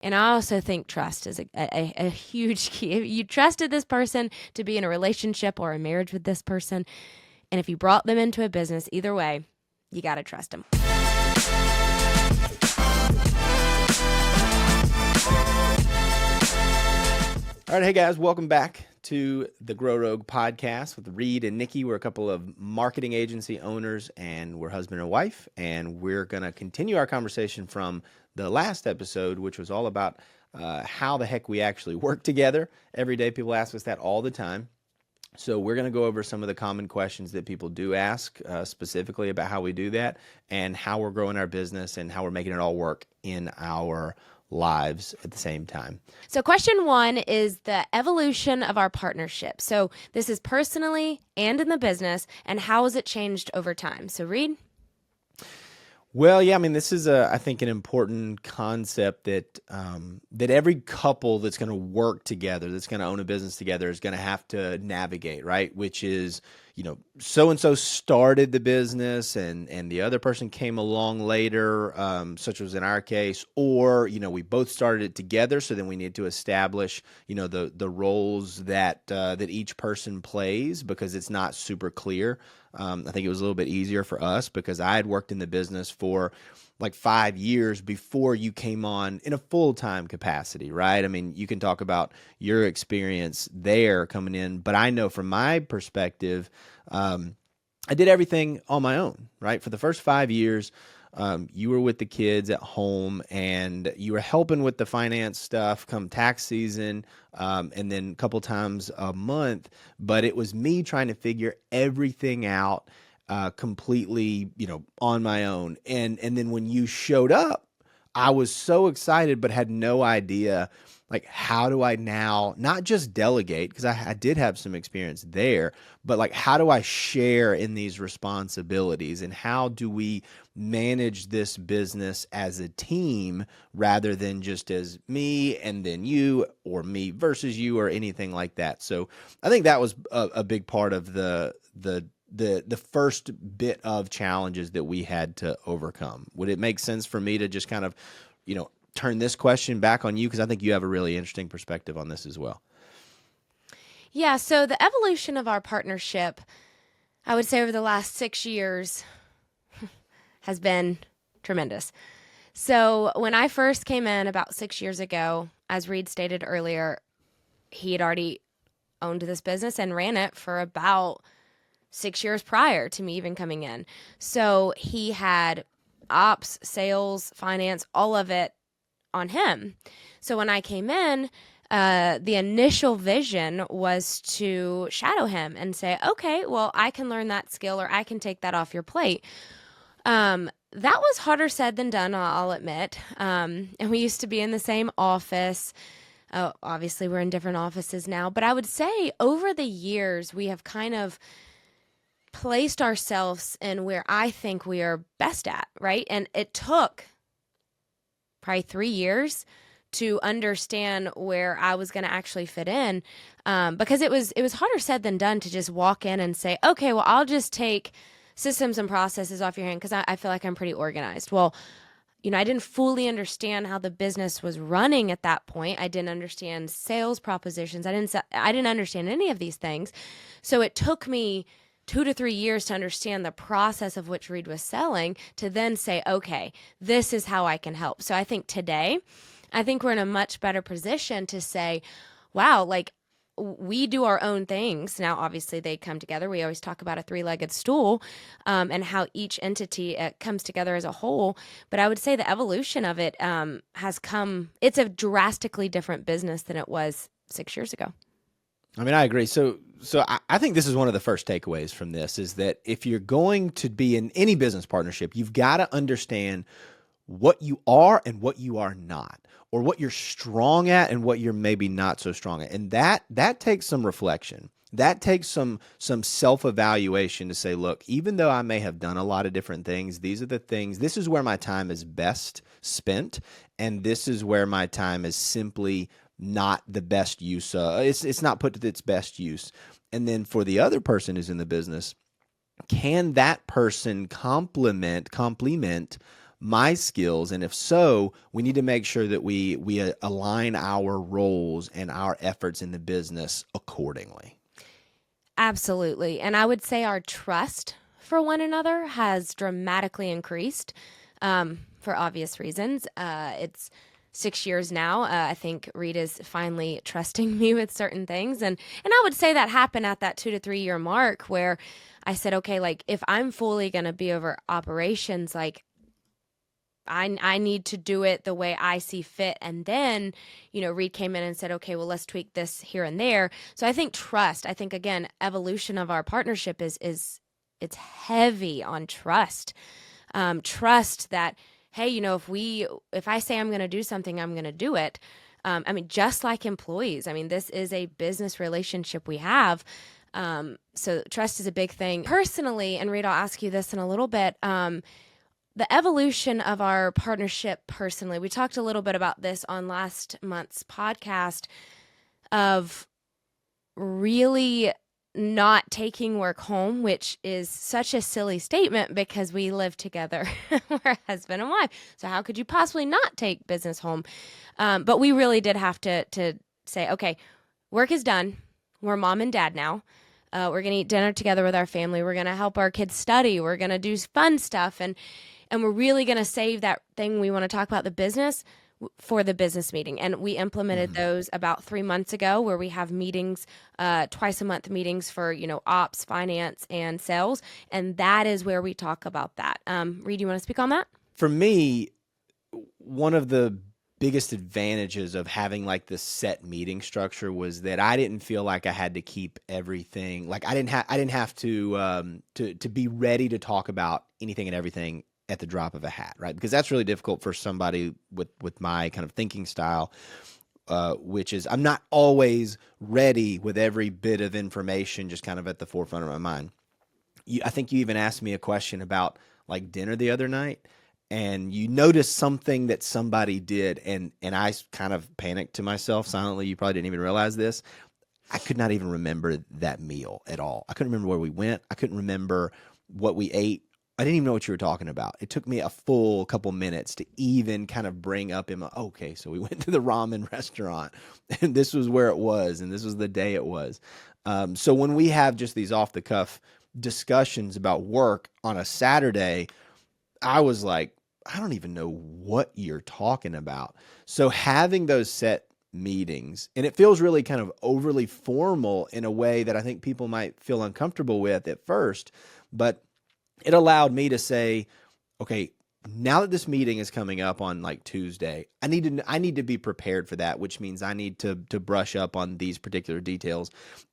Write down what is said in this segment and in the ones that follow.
And I also think trust is a huge key. If you trusted this person to be in a relationship or a marriage with this person, and if you brought them into a business, either way, you got to trust them. All right, hey guys, welcome back to the Grow Rogue podcast with Reade and Nikki. We're a couple of marketing agency owners, and we're husband and wife, and we're going to continue our conversation from the last episode, which was all about how the heck we actually work together. Every day, people ask us that all the time. So we're going to go over some of the common questions that people do ask, specifically about how we do that and how we're growing our business and how we're making it all work in our lives at the same time. So question 1 is the evolution of our partnership. So this is personally and in the business, and how has it changed over time? So Reade? Well, yeah, I mean, this is I think an important concept that that every couple that's going to work together, that's going to own a business together, is going to have to navigate, right? Which is, so and so started the business, and the other person came along later, such as in our case, or we both started it together. So then we need to establish, the roles that that each person plays, because it's not super clear. I think it was a little bit easier for us because I had worked in the business for like 5 years before you came on in a full-time capacity, right? I mean, you can talk about your experience there coming in, but I know from my perspective, I did everything on my own, right? For the first 5 years, you were with the kids at home and you were helping with the finance stuff come tax season, and then a couple times a month. But it was me trying to figure everything out completely, on my own. And then when you showed up, I was so excited, but had no idea, like, how do I now not just delegate, because I did have some experience there, but like, how do I share in these responsibilities, and how do we manage this business as a team rather than just as me and then you, or me versus you, or anything like that. So I think that was a big part of the first bit of challenges that we had to overcome. Would it make sense for me to just kind of, turn this question back on you? Because I think you have a really interesting perspective on this as well. Yeah, so the evolution of our partnership, I would say over the last 6 years, has been tremendous. So when I first came in about 6 years ago, as Reade stated earlier, he had already owned this business and ran it for about 6 years prior to me even coming in. So he had ops, sales, finance, all of it on him. So when I came in, the initial vision was to shadow him and say, okay, well, I can learn that skill, or I can take that off your plate. That was harder said than done, I'll admit. And we used to be in the same office. Obviously, we're in different offices now. But I would say over the years, we have kind of placed ourselves in where I think we are best at, right? And it took probably 3 years to understand where I was going to actually fit in, because it was harder said than done to just walk in and say, okay, well, I'll just take systems and processes off your hand because I feel like I'm pretty organized. Well, I didn't fully understand how the business was running at that point. I didn't understand sales propositions. I didn't understand any of these things. So it took me 2 to 3 years to understand the process of which Reade was selling, to then say, okay, this is how I can help. So I think today, we're in a much better position to say, wow, like, we do our own things. Now, obviously, they come together. We always talk about a 3-legged stool, and how each entity comes together as a whole. But I would say the evolution of it has come, it's a drastically different business than it was 6 years ago. I mean, I agree. So I think this is one of the first takeaways from this, is that if you're going to be in any business partnership, you've got to understand what you are and what you are not, or what you're strong at and what you're maybe not so strong at. And that takes some reflection. That takes some self-evaluation to say, look, even though I may have done a lot of different things, these are the things, this is where my time is best spent, and this is where my time is simply not the best use. It's not put to its best use. And then for the other person who's in the business, can that person complement my skills? And if so, we need to make sure that we align our roles and our efforts in the business accordingly. Absolutely. And I would say our trust for one another has dramatically increased for obvious reasons. It's 6 years now. I think Reade is finally trusting me with certain things. And I would say that happened at that 2 to 3 year mark where I said, okay, like if I'm fully going to be over operations, like I need to do it the way I see fit. And then, Reade came in and said, okay, well, let's tweak this here and there. So I think trust, I think, again, evolution of our partnership is it's heavy on trust. Trust that, hey, if I say I'm going to do something, I'm going to do it. Just like employees, this is a business relationship we have. So trust is a big thing. Personally, and Reade, I'll ask you this in a little bit, the evolution of our partnership personally, we talked a little bit about this on last month's podcast of really not taking work home, which is such a silly statement because we live together. We're husband and wife. So how could you possibly not take business home? But we really did have to say, okay, work is done. We're mom and dad now. We're going to eat dinner together with our family. We're going to help our kids study. We're going to do fun stuff. And we're really going to save that thing we want to talk about, the business, for the business meeting. And we implemented those about 3 months ago where we have meetings, twice a month meetings for, ops, finance, and sales. And that is where we talk about that. Reade, you want to speak on that? For me, one of the biggest advantages of having like this set meeting structure was that I didn't feel like I had to keep everything. Like I didn't have to be ready to talk about anything and everything at the drop of a hat, right? Because that's really difficult for somebody with my kind of thinking style, which is I'm not always ready with every bit of information just kind of at the forefront of my mind. I think you even asked me a question about like dinner the other night, and you noticed something that somebody did, and I kind of panicked to myself silently. You probably didn't even realize this. I could not even remember that meal at all. I couldn't remember where we went. I couldn't remember what we ate. I didn't even know what you were talking about. It took me a full couple minutes to even kind of bring up in my, okay, so we went to the ramen restaurant and this was where it was and this was the day it was. So when we have just these off the cuff discussions about work on a Saturday, I was like, I don't even know what you're talking about. So having those set meetings, and it feels really kind of overly formal in a way that I think people might feel uncomfortable with at first, but it allowed me to say, okay, now that this meeting is coming up on like Tuesday, I need to be prepared for that, which means I need to brush up on these particular details.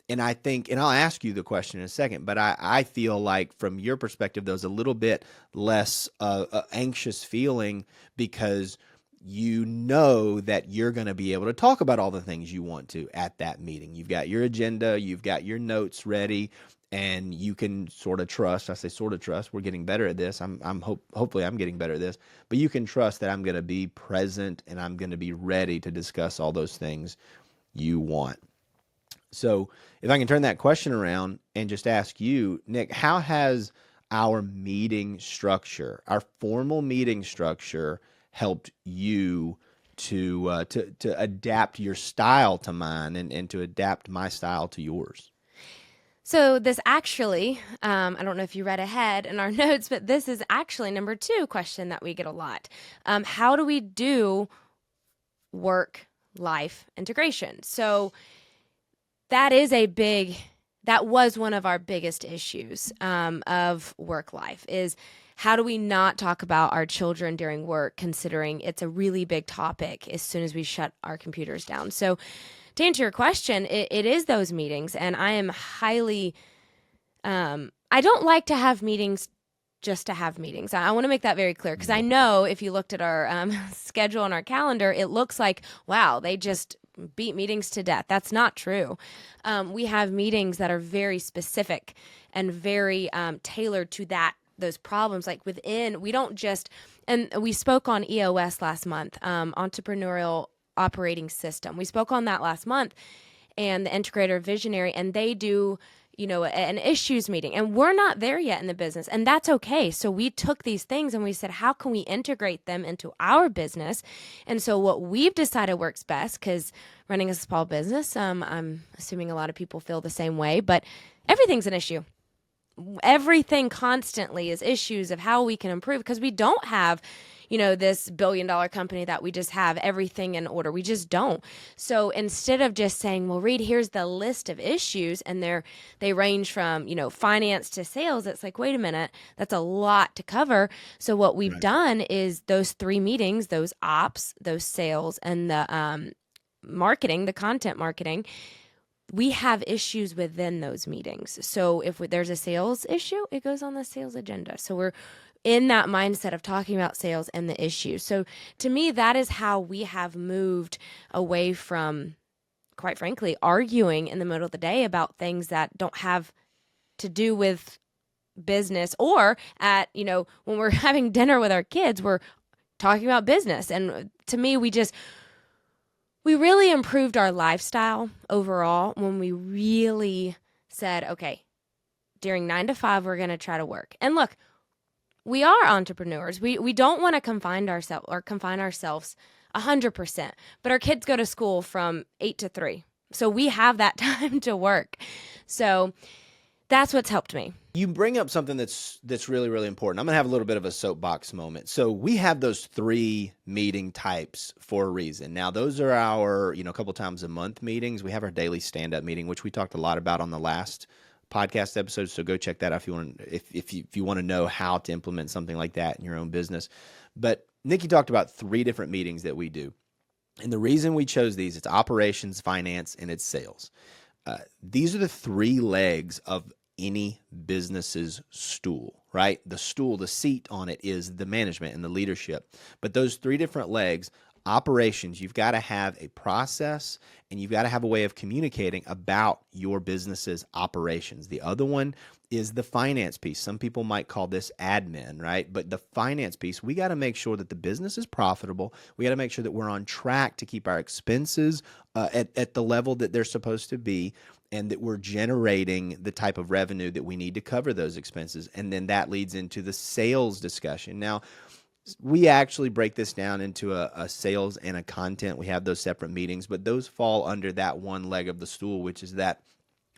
And I think, and I'll ask you the question in a second, but I feel like from your perspective, there's a little bit less anxious feeling because you know that you're going to be able to talk about all the things you want to at that meeting. You've got your agenda, you've got your notes ready, and you can sort of trust. I say sort of trust. We're getting better at this. Hopefully I'm getting better at this. But you can trust that I'm going to be present and I'm going to be ready to discuss all those things you want. So if I can turn that question around and just ask you, Nick, how has our meeting structure, our formal meeting structure, helped you to adapt your style to mine and to adapt my style to yours? So this actually, I don't know if you read ahead in our notes, but this is actually number 2 question that we get a lot. How do we do work-life integration? So that was one of our biggest issues of work life is how do we not talk about our children during work, considering it's a really big topic as soon as we shut our computers down. So to answer your question, it is those meetings, and I am highly, I don't like to have meetings just to have meetings. I want to make that very clear because I know if you looked at our schedule and our calendar, it looks like, wow, they just beat meetings to death. That's not true. We have meetings that are very specific and very tailored to those problems. Like we don't just, and we spoke on EOS last month, Entrepreneurial Operating System. We spoke on that last month, and the integrator visionary, and they do, an issues meeting, and we're not there yet in the business, and that's okay. So we took these things and we said, how can we integrate them into our business? And so what we've decided works best, because running a small business, I'm assuming a lot of people feel the same way, but everything's an issue. Everything constantly is issues of how we can improve, because we don't have this billion-dollar company that we just have everything in order. We just don't. So instead of just saying, well, Reade, here's the list of issues, and they range from finance to sales, it's like, wait a minute, that's a lot to cover. So what we've done is those 3 meetings, those ops, those sales, and the marketing, the content marketing, we have issues within those meetings. So if there's a sales issue, it goes on the sales agenda. So we're in that mindset of talking about sales and the issues. So to me, that is how we have moved away from, quite frankly, arguing in the middle of the day about things that don't have to do with business, or when we're having dinner with our kids, we're talking about business. And to me, we really improved our lifestyle overall when we really said, okay, during 9 to 5, we're going to try to work. And look, we are entrepreneurs. We don't want to confine ourselves 100%, but our kids go to school from 8 to 3. So we have that time to work. So that's what's helped me. You bring up something that's really, really important. I'm going to have a little bit of a soapbox moment. So we have those 3 meeting types for a reason. Now, those are our, a couple times a month meetings. We have our daily stand-up meeting, which we talked a lot about on the last podcast episode. So go check that out if you want to know how to implement something like that in your own business. But Nikki talked about 3 different meetings that we do. And the reason we chose these, it's operations, finance, and it's sales. These are the 3 legs of any business's stool, right? The stool, the seat on it is the management and the leadership. But those 3 different legs, operations, you've got to have a process and you've got to have a way of communicating about your business's operations. The other one is the finance piece. Some people might call this admin, right? But the finance piece, we got to make sure that the business is profitable. We got to make sure that we're on track to keep our expenses at the level that they're supposed to be, and that we're generating the type of revenue that we need to cover those expenses. And then that leads into the sales discussion. Now, we actually break this down into a sales and a content. We have those separate meetings, but those fall under that one leg of the stool, which is that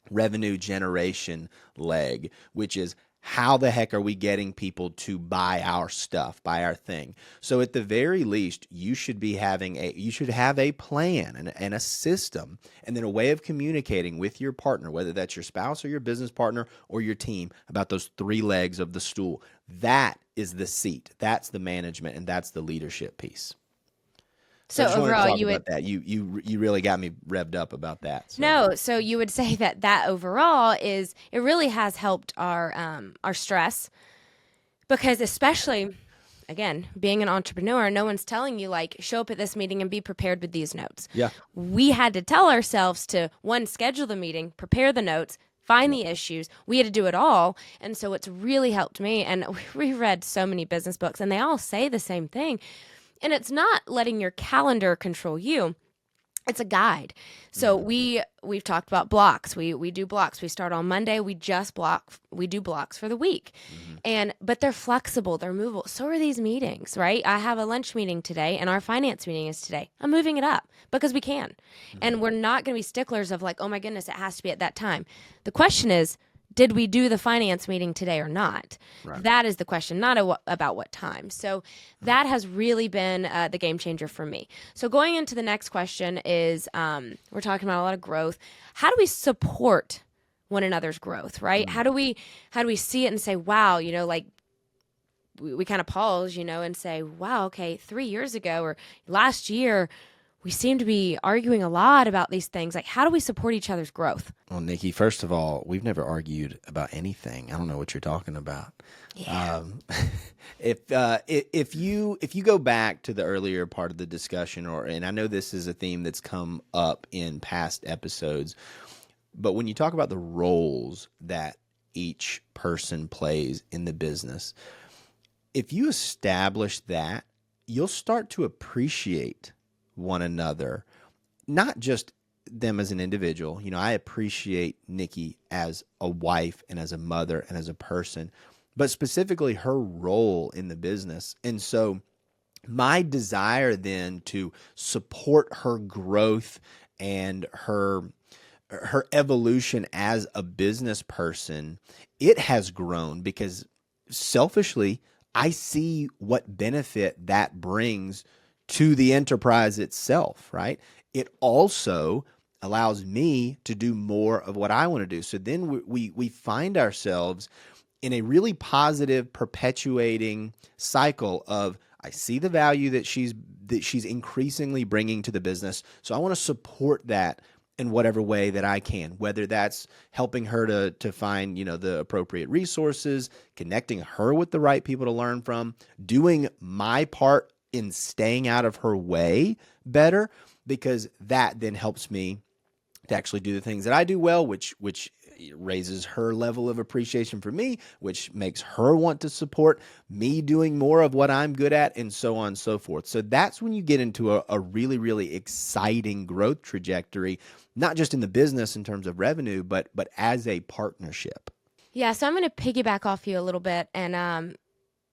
revenue generation leg, which is how the heck are we getting people to buy our stuff, buy our thing? So at the very least, you should have a plan and a system, and then a way of communicating with your partner, whether that's your spouse or your business partner or your team, about those 3 legs of the stool. That is the seat. That's the management, and that's the leadership piece. So I just wanted to overall, talk about that. You really got me revved up about that. So. No, so you would say that overall it really has helped our stress, because especially, again, being an entrepreneur, no one's telling you like, show up at this meeting and be prepared with these notes. Yeah. We had to tell ourselves to, one, schedule the meeting, prepare the notes, find the issues. We had to do it all. And so it's really helped me. And we read so many business books, and they all say the same thing. And it's not letting your calendar control you. It's a guide. So we've talked about blocks. We do blocks. We start on Monday. We do blocks for the week. But they're flexible. They're movable. So are these meetings, right? I have a lunch meeting today, and our finance meeting is today. I'm moving it up because we can. And we're not going to be sticklers of like, oh my goodness, it has to be at that time. The question is, did we do the finance meeting today or not? Right. That is the question, not about what time. So that has really been the game changer for me. So going into the next question is, we're talking about a lot of growth. How do we support one another's growth, right? Mm-hmm. How do we see it and say, wow, like we kind of pause, and say, wow, okay, 3 years ago or last year, we seem to be arguing a lot about these things. Like, how do we support each other's growth? Well, Nikki, first of all, we've never argued about anything. I don't know what you're talking about. Yeah. If you go back to the earlier part of the discussion, and I know this is a theme that's come up in past episodes, but when you talk about the roles that each person plays in the business, if you establish that, you'll start to appreciate one another, not just them as an individual. I appreciate Nikki as a wife and as a mother and as a person, but specifically her role in the business. And so my desire then to support her growth and her evolution as a business person, it has grown because selfishly, I see what benefit that brings to the enterprise itself, right? It also allows me to do more of what I want to do. So then we find ourselves in a really positive, perpetuating cycle of I see the value that she's increasingly bringing to the business. So I want to support that in whatever way that I can, whether that's helping her to find, the appropriate resources, connecting her with the right people to learn from, doing my part in staying out of her way better, because that then helps me to actually do the things that I do well, which raises her level of appreciation for me, which makes her want to support me doing more of what I'm good at, and so on and so forth. So that's when you get into a really, really exciting growth trajectory, not just in the business in terms of revenue, but as a partnership. Yeah, so I'm going to piggyback off you a little bit, and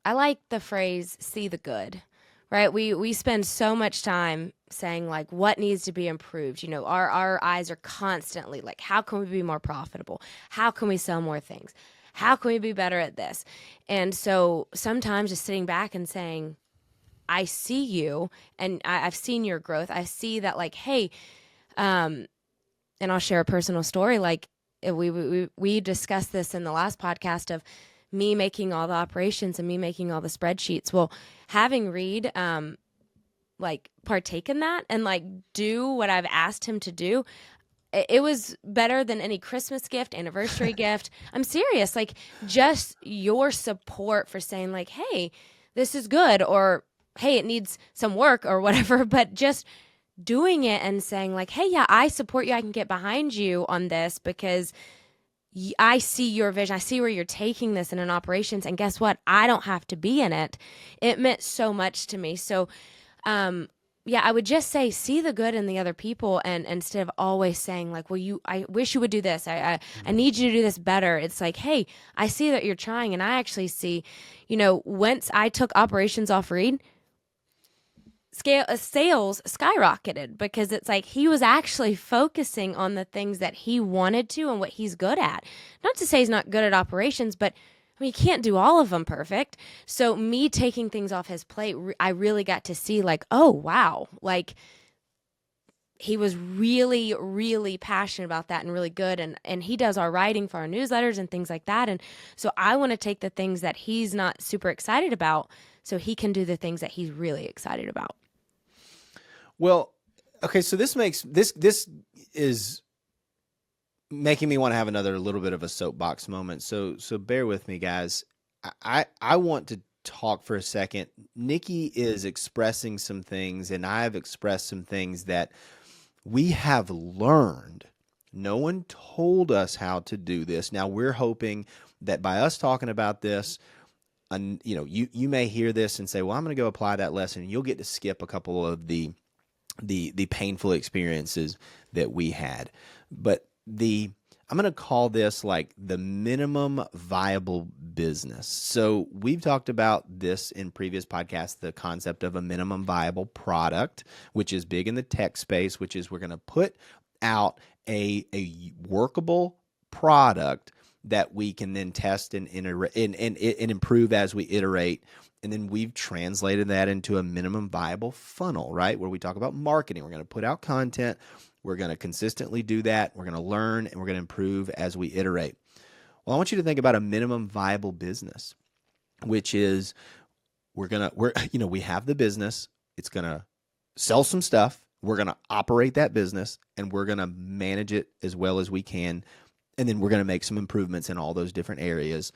I like the phrase "see the good." Right? We spend so much time saying like what needs to be improved. Our eyes are constantly like, how can we be more profitable? How can we sell more things? How can we be better at this? And so sometimes just sitting back and saying, I see you, and I've seen your growth. I see that, like, hey, and I'll share a personal story. Like we discussed this in the last podcast of me making all the operations and me making all the spreadsheets. Well, having Reade like partake in that and like do what I've asked him to do, it was better than any Christmas gift, anniversary gift. I'm serious. Like, just your support for saying like, hey, this is good, or hey, it needs some work or whatever, but just doing it and saying like, hey, yeah, I support you. I can get behind you on this because I see your vision. I see where you're taking this in an operations. And guess what? I don't have to be in it. It meant so much to me. So, yeah, I would just say, see the good in the other people. And instead of always saying like, well, I wish you would do this. I need you to do this better. It's like, hey, I see that you're trying. And I actually see, once I took operations off Reade, sales skyrocketed because it's like he was actually focusing on the things that he wanted to and what he's good at. Not to say he's not good at operations, but I mean, you can't do all of them perfect. So me taking things off his plate, I really got to see like, oh, wow. Like he was really, really passionate about that and really good. And he does our writing for our newsletters and things like that. And so I want to take the things that he's not super excited about so he can do the things that he's really excited about. Well, okay, so this is making me want to have another little bit of a soapbox moment. So bear with me, guys. I want to talk for a second. Nikki is expressing some things, and I have expressed some things that we have learned. No one told us how to do this. Now we're hoping that by us talking about this, and you may hear this and say, well, I'm going to go apply that lesson, and you'll get to skip a couple of the painful experiences that we had. But I'm going to call this like the minimum viable business. So we've talked about this in previous podcasts, the concept of a minimum viable product, which is big in the tech space, which is we're going to put out a workable product that we can then test and improve as we iterate. And then we've translated that into a minimum viable funnel, right? Where we talk about marketing. We're going to put out content. We're going to consistently do that. We're going to learn and we're going to improve as we iterate. Well, I want you to think about a minimum viable business, which is we have the business. It's going to sell some stuff. We're going to operate that business and we're going to manage it as well as we can. And then we're going to make some improvements in all those different areas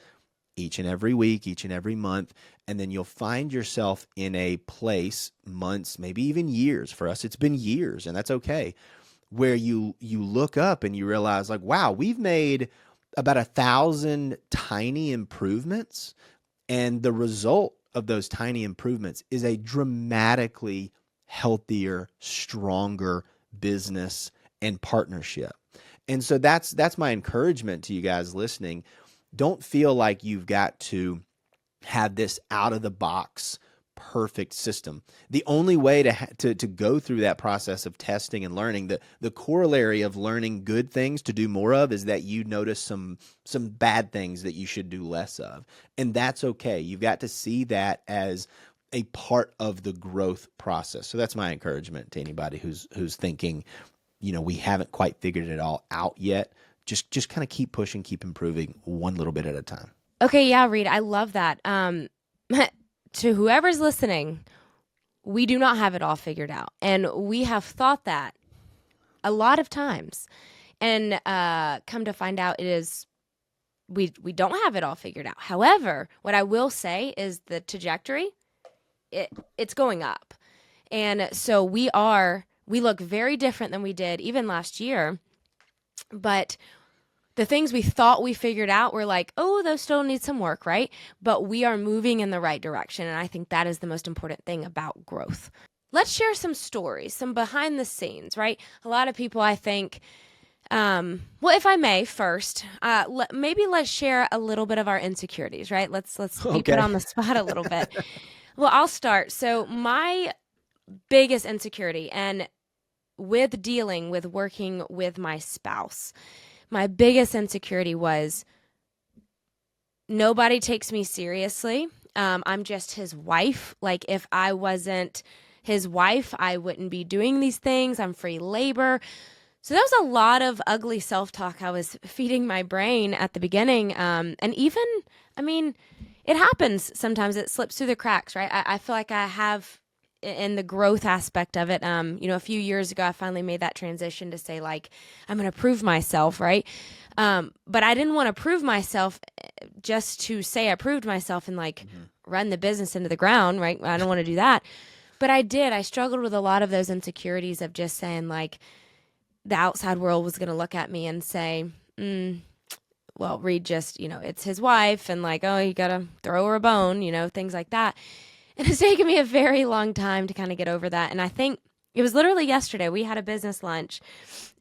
each and every week, each and every month. And then you'll find yourself in a place, months, maybe even years. For us, it's been years, and that's okay, where you look up and you realize like, wow, we've made about 1,000 tiny improvements. And the result of those tiny improvements is a dramatically healthier, stronger business and partnership. And so that's my encouragement to you guys listening. Don't feel like you've got to have this out of the box perfect system. The only way to go through that process of testing and learning, the corollary of learning good things to do more of, is that you notice some bad things that you should do less of. And that's okay. You've got to see that as a part of the growth process. So that's my encouragement to anybody who's thinking, we haven't quite figured it all out yet. Just kind of keep pushing, keep improving one little bit at a time. Okay, yeah, Reade, I love that. To whoever's listening, we do not have it all figured out. And we have thought that a lot of times. And come to find out, we don't have it all figured out. However, what I will say is the trajectory, it's going up. And so we look very different than we did even last year. But the things we thought we figured out, we're like, oh, those still need some work, right? But we are moving in the right direction. And I think that is the most important thing about growth. Let's share some stories, some behind the scenes, right? A lot of people, I think, well, if I may first, maybe let's share a little bit of our insecurities, right? Let's be put on the spot a little bit. Well, I'll start. So my biggest insecurity, and with dealing with working with my spouse, my biggest insecurity was nobody takes me seriously. I'm just his wife. Like, if I wasn't his wife, I wouldn't be doing these things. I'm free labor. So that was a lot of ugly self-talk I was feeding my brain at the beginning. And even, it happens sometimes. It slips through the cracks, right? I feel like I have, in the growth aspect of it, a few years ago, I finally made that transition to say, like, I'm going to prove myself, right? But I didn't want to prove myself just to say I proved myself and run the business into the ground, right? I don't want to do that. But I did. I struggled with a lot of those insecurities of just saying, like, the outside world was going to look at me and say, well, Reade just, it's his wife, and like, oh, you got to throw her a bone, things like that. And it's taken me a very long time to kind of get over that. And I think it was literally yesterday. We had a business lunch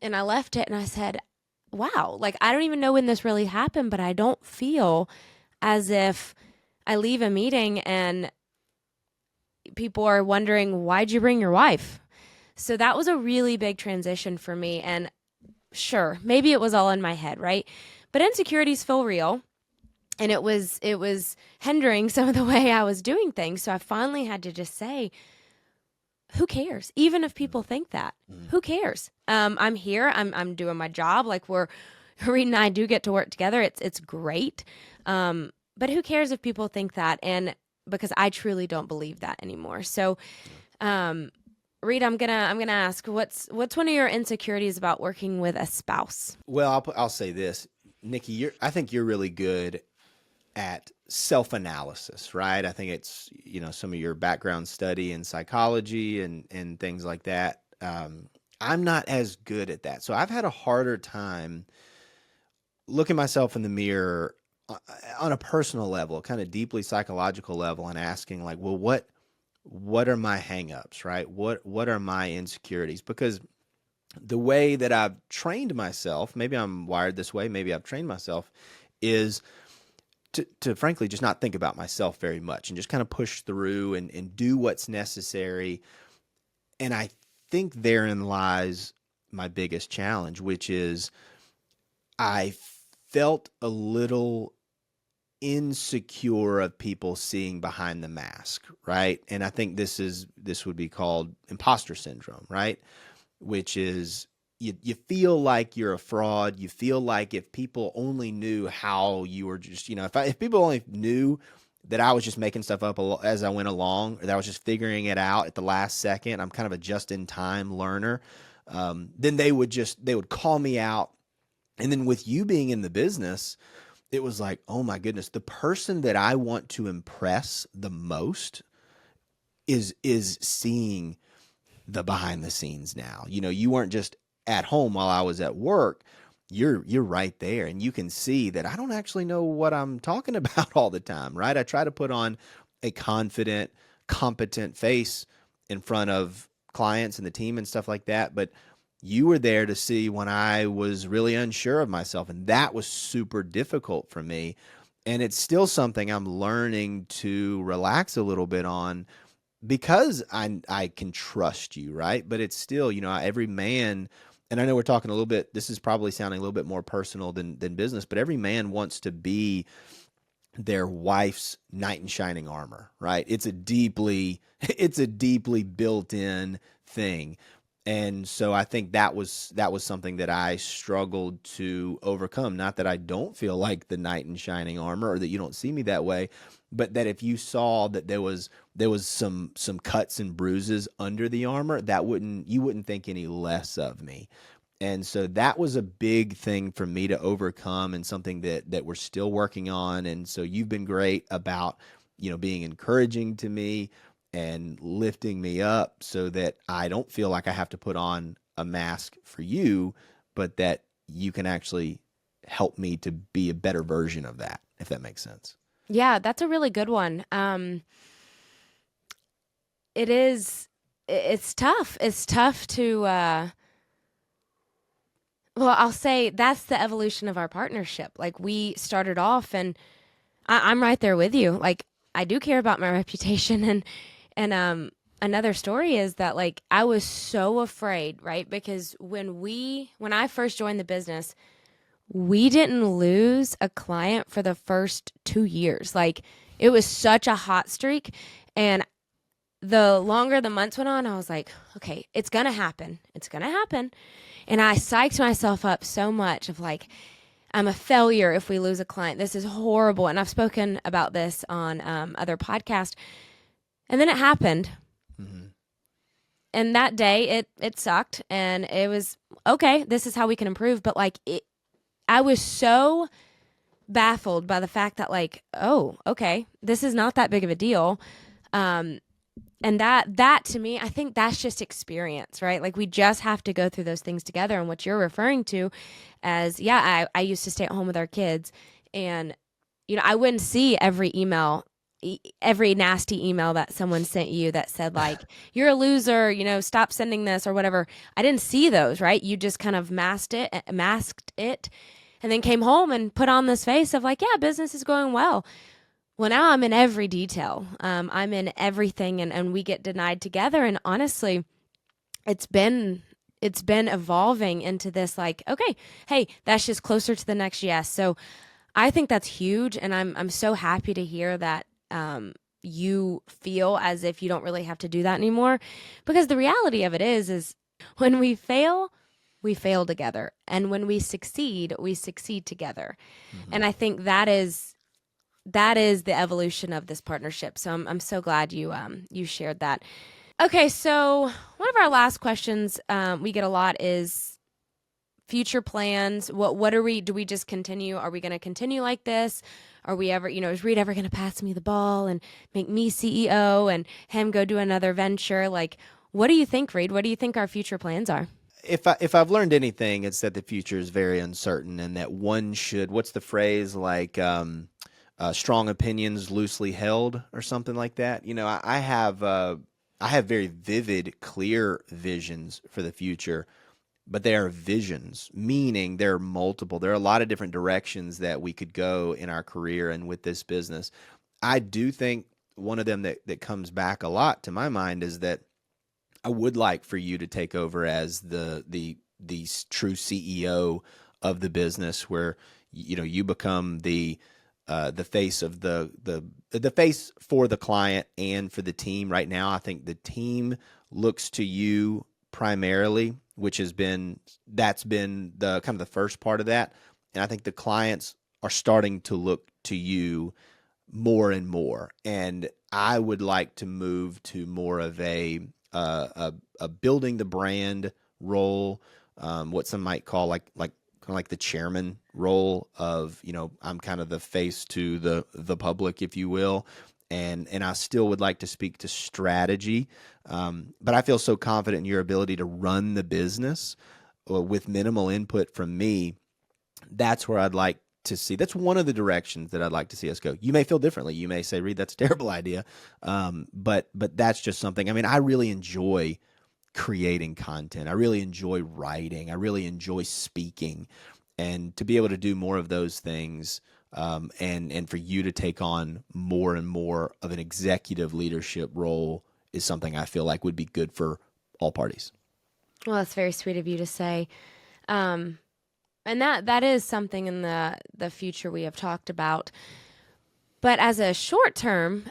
and I left it and I said, wow, like, I don't even know when this really happened, but I don't feel as if I leave a meeting and people are wondering, why'd you bring your wife? So that was a really big transition for me. And sure, maybe it was all in my head, right? But insecurities feel real. And it was hindering some of the way I was doing things. So I finally had to just say, who cares? Even if people think that, who cares? I'm here. I'm doing my job. Like, Reade and I do get to work together. It's great. But who cares if people think that? And because I truly don't believe that anymore. So, Reade, I'm gonna ask, what's one of your insecurities about working with a spouse? Well, I'll say this, Nikki. I think you're really good at self-analysis, right? I think it's, some of your background study in psychology and things like that. I'm not as good at that. So I've had a harder time looking myself in the mirror on a personal level, kind of deeply psychological level, and asking, like, well, what are my hangups, right? What are my insecurities? Because the way that I've trained myself, maybe I'm wired this way, maybe I've trained myself, is to frankly just not think about myself very much and just kind of push through and do what's necessary. And I think therein lies my biggest challenge, which is I felt a little insecure of people seeing behind the mask, right? And I think this would be called imposter syndrome, right? Which is you feel like you're a fraud. You feel like if people only knew how you were just, if people only knew that I was just making stuff up as I went along, or that I was just figuring it out at the last second, I'm kind of a just-in-time learner, then they would call me out. And then with you being in the business, it was like, oh my goodness, the person that I want to impress the most is seeing the behind the scenes now. You weren't just at home while I was at work. You're right there, and you can see that I don't actually know what I'm talking about all the time, right? I try to put on a confident, competent face in front of clients and the team and stuff like that, but You were there to see when I was really unsure of myself, and that was super difficult for me. And it's still something I'm learning to relax a little bit on because I can trust you, right? But it's still, every man, and I know we're talking a little bit, this is probably sounding a little bit more personal than business, but every man wants to be their wife's knight in shining armor, right? It's a deeply it's a deeply built-in thing. And so I think that was something that I struggled to overcome. Not that I don't feel like the knight in shining armor or that you don't see me that way, but that if you saw that there was some cuts and bruises under the armor, you wouldn't think any less of me. And so that was a big thing for me to overcome and something that we're still working on. And so you've been great about, being encouraging to me and lifting me up so that I don't feel like I have to put on a mask for you, but that you can actually help me to be a better version of that, if that makes sense. Yeah, that's a really good one. It is. It's tough. It's tough to. Well, I'll say that's the evolution of our partnership. Like we started off, and I'm right there with you. Like I do care about my reputation, and another story is that like I was so afraid, right? Because when I first joined the business, we didn't lose a client for the first 2 years. Like it was such a hot streak, and the longer the months went on, I was like, okay, it's gonna happen. It's gonna happen. And I psyched myself up so much of like, I'm a failure if we lose a client. This is horrible. And I've spoken about this on other podcasts. And then it happened. Mm-hmm. And that day it sucked. And it was, okay, this is how we can improve. But like, I was so baffled by the fact that like, oh, okay, this is not that big of a deal. And that to me, I think that's just experience, right? Like we just have to go through those things together. And what you're referring to as, yeah, I used to stay at home with our kids, and I wouldn't see every email, every nasty email that someone sent you that said like, you're a loser, stop sending this or whatever. I didn't see those, right? You just kind of masked it, and then came home and put on this face of like, yeah, business is going well. Well, now I'm in every detail. I'm in everything, and we get denied together. And honestly, it's been evolving into this like, okay, hey, that's just closer to the next yes. So I think that's huge, and I'm so happy to hear that you feel as if you don't really have to do that anymore, because the reality of it is when we fail together, and when we succeed together. Mm-hmm. And I think that is the evolution of this partnership. So I'm so glad you shared that. Okay, so one of our last questions we get a lot is future plans. What are we? Do we just continue? Are we going to continue like this? Are we ever? Is Reade ever going to pass me the ball and make me CEO and him go do another venture? Like, what do you think, Reade? What do you think our future plans are? If I've learned anything, it's that the future is very uncertain, and that one should. What's the phrase like? Strong opinions loosely held, or something like that. I have very vivid, clear visions for the future, but they are visions, meaning there are multiple. There are a lot of different directions that we could go in our career and with this business. I do think one of them that comes back a lot to my mind is that I would like for you to take over as the true CEO of the business, where you become the face of the face for the client and for the team. Right now, I think the team looks to you primarily, that's been the kind of the first part of that, and I think the clients are starting to look to you more and more. And I would like to move to more of a building the brand role, what some might call like kind of like the chairman role of, I'm kind of the face to the public, if you will. And I still would like to speak to strategy. But I feel so confident in your ability to run the business with minimal input from me. That's where I'd like to see. That's one of the directions that I'd like to see us go. You may feel differently. You may say, Reade, that's a terrible idea. But that's just something. I mean, I really enjoy creating content. I really enjoy writing. I really enjoy speaking. And to be able to do more of those things, and for you to take on more and more of an executive leadership role is something I feel like would be good for all parties. Well, that's very sweet of you to say. Um, and that is something in the future we have talked about. But as a short term,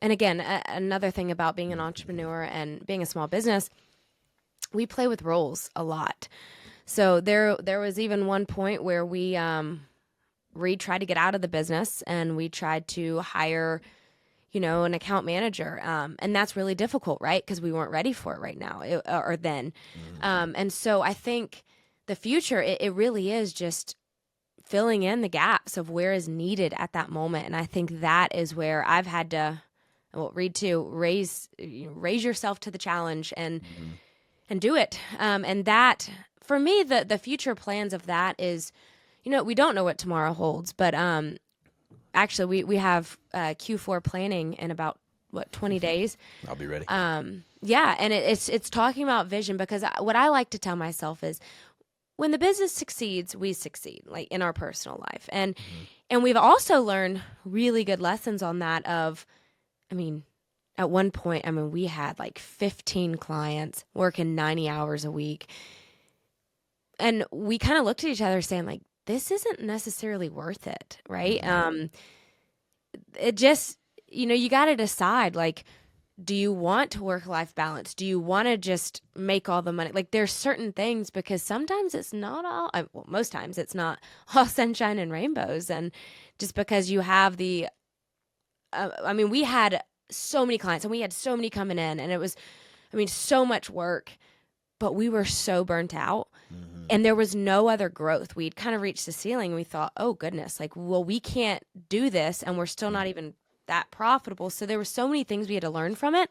and again, another thing about being an entrepreneur and being a small business, we play with roles a lot. So there was even one point where Reade tried to get out of the business, and we tried to hire, an account manager. And that's really difficult, right? Because we weren't ready for it right now, or then. And so I think the future, it really is just filling in the gaps of where is needed at that moment. And I think that is where I've had to, well, Reade too, raise yourself to the challenge and do it. And that, for me, the future plans of that is, we don't know what tomorrow holds, but actually we have Q4 planning in about 20 days. I'll be ready. Yeah, and it's talking about vision, because what I like to tell myself is, when the business succeeds, we succeed, like in our personal life. And we've also learned really good lessons on that at one point, we had like 15 clients working 90 hours a week. And we kind of looked at each other saying, like, this isn't necessarily worth it, right? It just, you got to decide, like, do you want to work-life balance? Do you want to just make all the money? Like, there's certain things, because sometimes it's not all, most times it's not all sunshine and rainbows. And just because you have we had so many clients, and we had so many coming in, and it was, so much work, but we were so burnt out. And there was no other growth. We'd kind of reached the ceiling. And we thought, oh goodness, like, well, we can't do this, and we're still not even that profitable. So there were so many things we had to learn from it.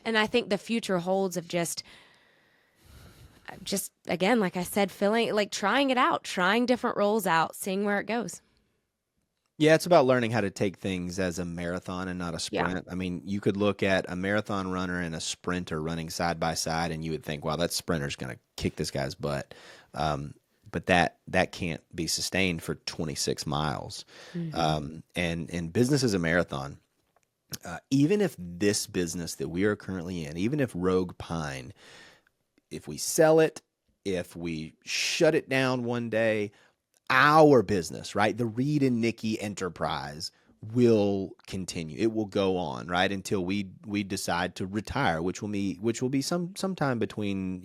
And I think the future holds of just again, like I said, trying it out, trying different roles out, seeing where it goes. Yeah, it's about learning how to take things as a marathon and not a Yeah. sprint. You could look at a marathon runner and a sprinter running side by side, and you would think, wow, that sprinter's going to kick this guy's butt. But that can't be sustained for 26 miles. And business is a marathon. Even if this business that we are currently in, even if Rogue Pine, if we sell it, if we shut it down one day, our business, right, the Reade and Nikki enterprise will continue. It will go on, right, until we decide to retire, which will be sometime between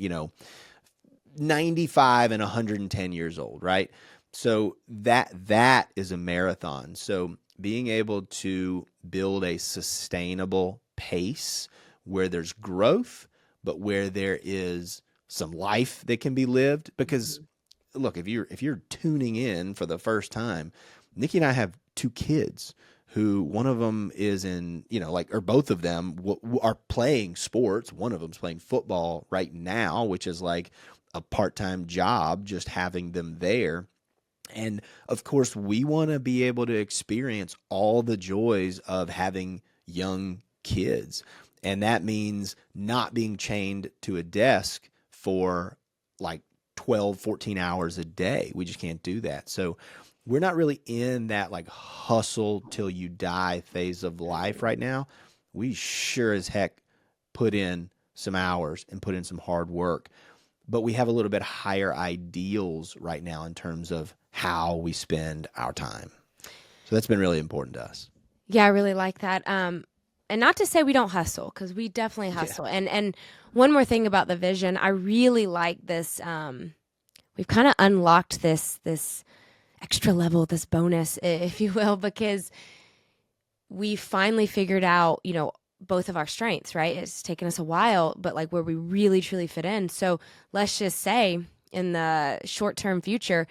95 and 110 years old, right? So that is a marathon. So being able to build a sustainable pace where there's growth, but where there is some life that can be lived. Because look, if you're tuning in for the first time, Nikki and I have two kids who, one of them is in, or both of them are playing sports. One of them's playing football right now, which is like a part-time job, just having them there. And of course, we want to be able to experience all the joys of having young kids. And that means not being chained to a desk for like 12, 14 hours a day. We just can't do that. So we're not really in that like hustle till you die phase of life right now. We sure as heck put in some hours and put in some hard work, but we have a little bit higher ideals right now in terms of how we spend our time. So that's been really important to us. Yeah, I really like that. And not to say we don't hustle, because we definitely hustle. Yeah. And one more thing about the vision, I really like this. We've kind of unlocked this extra level, this bonus, if you will, because we finally figured out, both of our strengths, right? It's taken us a while, but like where we really truly fit in. So let's just say in the short-term future,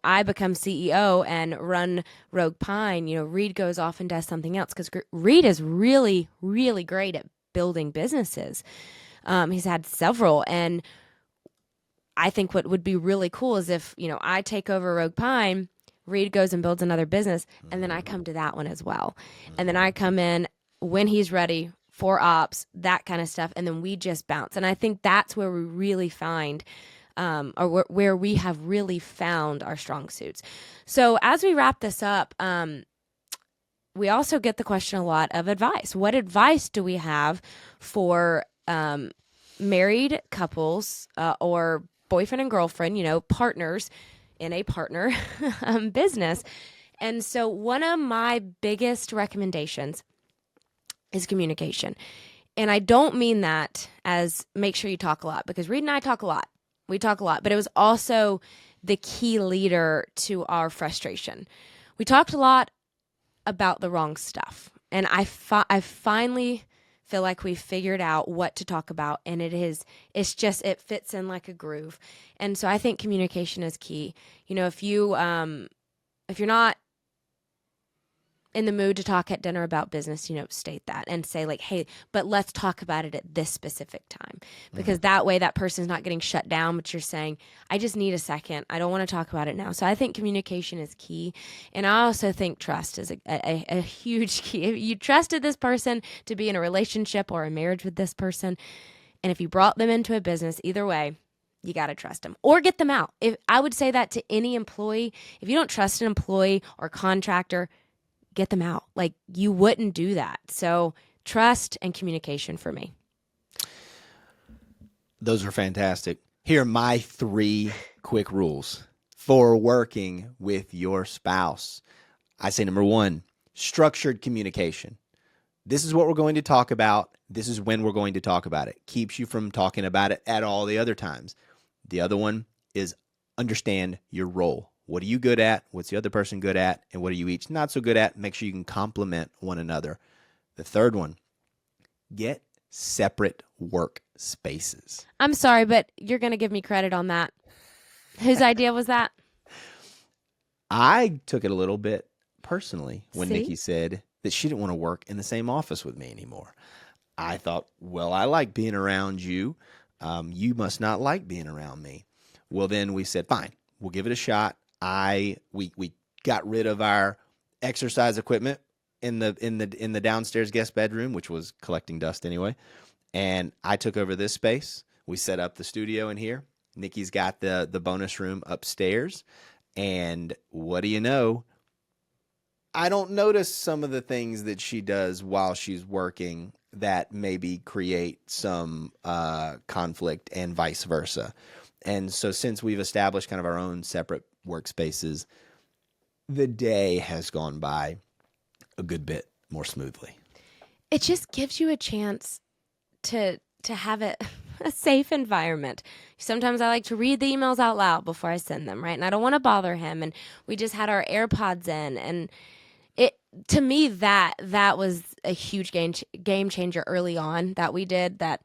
I become CEO and run Rogue Pine, Reade goes off and does something else, because Reade is really, really great at building businesses. He's had several, and I think what would be really cool is if, I take over Rogue Pine, Reade goes and builds another business, and then I come to that one as well. And then I come in when he's ready for ops, that kind of stuff, and then we just bounce. And I think that's where we really find, or where we have really found our strong suits. So as we wrap this up, we also get the question a lot of advice. What advice do we have for married couples or boyfriend and girlfriend, partners in a partner business? And so one of my biggest recommendations is communication. And I don't mean that as make sure you talk a lot, because Reade and I talk a lot. We talk a lot, but it was also the key leader to our frustration. We talked a lot about the wrong stuff. And I finally feel like we figured out what to talk about, and it fits in like a groove. And so I think communication is key. If you're not in the mood to talk at dinner about business, state that and say like, hey, but let's talk about it at this specific time, because that way that person's not getting shut down, but you're saying, I just need a second. I don't want to talk about it now. So I think communication is key. And I also think trust is a huge key. If you trusted this person to be in a relationship or a marriage with this person, and if you brought them into a business, either way, you got to trust them or get them out. If I would say that to any employee, if you don't trust an employee or contractor, get them out. Like, you wouldn't do that. So trust and communication for me. Those are fantastic. Here are my 3 quick rules for working with your spouse. I say number 1, structured communication. This is what we're going to talk about. This is when we're going to talk about it. Keeps you from talking about it at all the other times. The other one is understand your role. What are you good at? What's the other person good at? And what are you each not so good at? Make sure you can complement one another. The third one, get separate workspaces. I'm sorry, but you're going to give me credit on that. Whose idea was that? I took it a little bit personally when See? Nikki said that she didn't want to work in the same office with me anymore. I thought, well, I like being around you. You must not like being around me. Well, then we said, fine, we'll give it a shot. We got rid of our exercise equipment in the downstairs guest bedroom, which was collecting dust anyway. And I took over this space. We set up the studio in here. Nikki's got the bonus room upstairs. And what do you know? I don't notice some of the things that she does while she's working that maybe create some conflict, and vice versa. And so since we've established kind of our own separate workspaces, the day has gone by a good bit more smoothly. It just gives you a chance to have a safe environment. Sometimes I like to read the emails out loud before I send them, right? And I don't want to bother him. And we just had our AirPods in, and to me that was a huge game changer early on that we did. That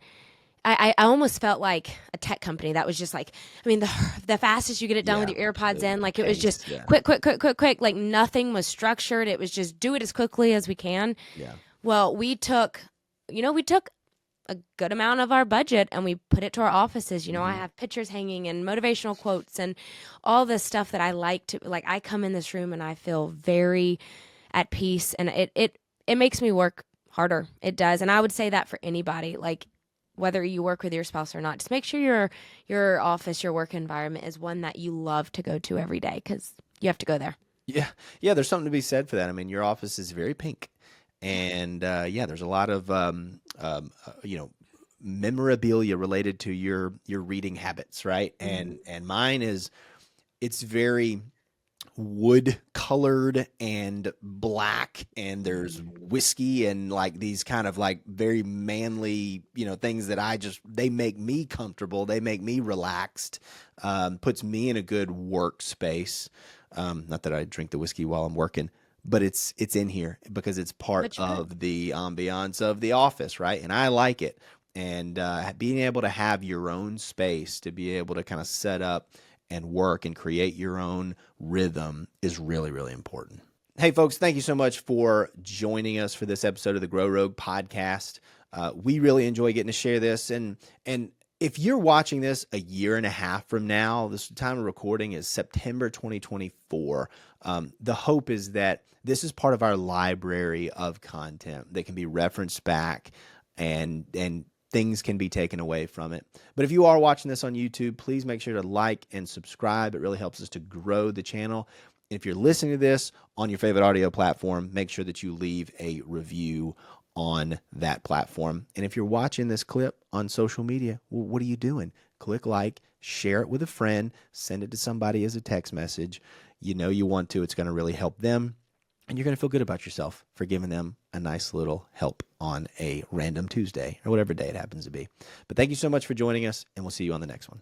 I almost felt like a tech company that was just like, I mean, the fastest you get it done with your AirPods in, like it was just quick. Like nothing was structured. It was just do it as quickly as we can. Yeah. Well, we took a good amount of our budget and we put it to our offices. I have pictures hanging and motivational quotes and all this stuff that I like to, like, I come in this room and I feel very at peace, and it makes me work harder. It does. And I would say that for anybody, like, whether you work with your spouse or not, just make sure your office, your work environment is one that you love to go to every day, because you have to go there. Yeah. Yeah. There's something to be said for that. I mean, your office is very pink, and there's a lot of, memorabilia related to your reading habits. Right. And mine it's very wood colored and black, and there's whiskey and like these kind of like very manly, things that they make me comfortable. They make me relaxed, puts me in a good workspace. Not that I drink the whiskey while I'm working, but it's in here because it's part of the ambiance of the office. Right. And I like it. And being able to have your own space to be able to kind of set up and work and create your own rhythm is really, really important. Hey, folks, thank you so much for joining us for this episode of the Grow Rogue podcast. We really enjoy getting to share this. And if you're watching this a year and a half from now, this time of recording is September 2024. The hope is that this is part of our library of content that can be referenced back and things can be taken away from it. But if you are watching this on YouTube, please make sure to like and subscribe. It really helps us to grow the channel. If you're listening to this on your favorite audio platform, make sure that you leave a review on that platform. And if you're watching this clip on social media, well, what are you doing? Click like, share it with a friend, send it to somebody as a text message. You know you want to. It's going to really help them. And you're going to feel good about yourself for giving them a nice little help on a random Tuesday or whatever day it happens to be. But thank you so much for joining us, and we'll see you on the next one.